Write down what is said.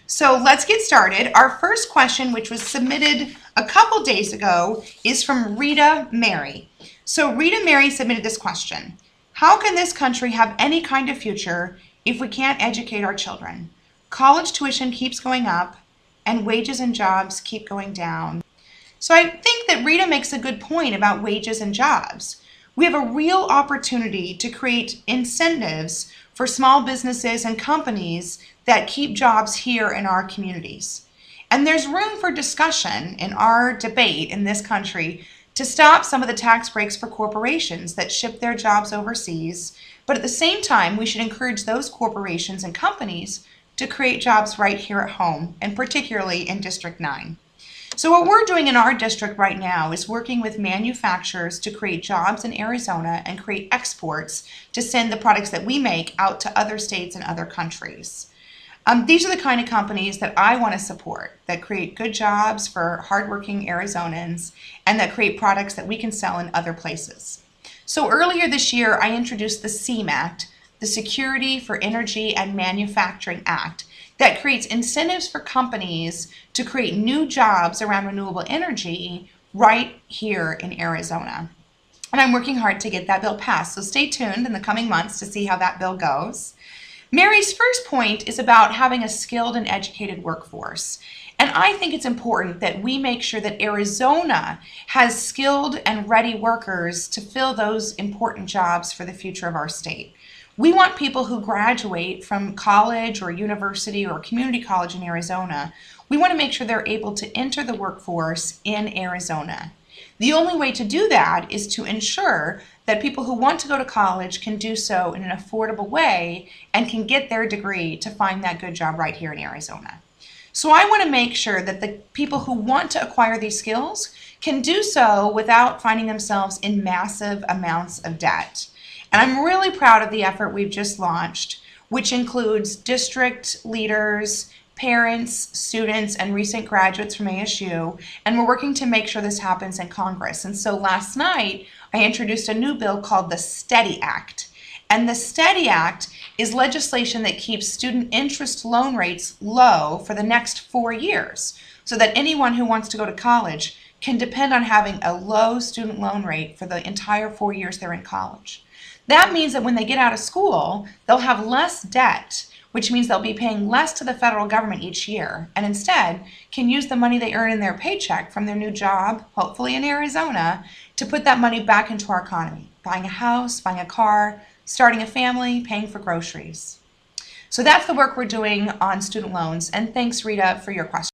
So let's get started. Our first question, which was submitted a couple days ago, is from Rita Mary. So Rita Mary submitted this question. How can this country have any kind of future if we can't educate our children? College tuition keeps going up and wages and jobs keep going down. So I think that Rita makes a good point about wages and jobs. We have a real opportunity to create incentives for small businesses and companies that keep jobs here in our communities. And there's room for discussion in our debate in this country to stop some of the tax breaks for corporations that ship their jobs overseas. But at the same time, we should encourage those corporations and companies to create jobs right here at home, and particularly in District 9. So what we're doing in our district right now is working with manufacturers to create jobs in Arizona and create exports to send the products that we make out to other states and other countries. These are the kind of companies that I want to support, that create good jobs for hardworking Arizonans and that create products that we can sell in other places. So earlier this year, I introduced the SEAM Act, the Security for Energy and Manufacturing Act, that creates incentives for companies to create new jobs around renewable energy right here in Arizona. And I'm working hard to get that bill passed, so stay tuned in the coming months to see how that bill goes. Mary's first point is about having a skilled and educated workforce. And I think it's important that we make sure that Arizona has skilled and ready workers to fill those important jobs for the future of our state. We want people who graduate from college or university or community college in Arizona. We want to make sure they're able to enter the workforce in Arizona. The only way to do that is to ensure that people who want to go to college can do so in an affordable way and can get their degree to find that good job right here in Arizona. So I want to make sure that the people who want to acquire these skills can do so without finding themselves in massive amounts of debt. And I'm really proud of the effort we've just launched, which includes district leaders, parents, students, and recent graduates from ASU, and we're working to make sure this happens in Congress. And so last night, I introduced a new bill called the STEADY Act. And the STEADY Act is legislation that keeps student interest loan rates low for the next 4 years, so that anyone who wants to go to college can depend on having a low student loan rate for the entire 4 years they're in college. That means that when they get out of school, they'll have less debt, which means they'll be paying less to the federal government each year, and instead can use the money they earn in their paycheck from their new job, hopefully in Arizona, to put that money back into our economy, buying a house, buying a car, starting a family, paying for groceries. So that's the work we're doing on student loans, and thanks, Rita, for your question.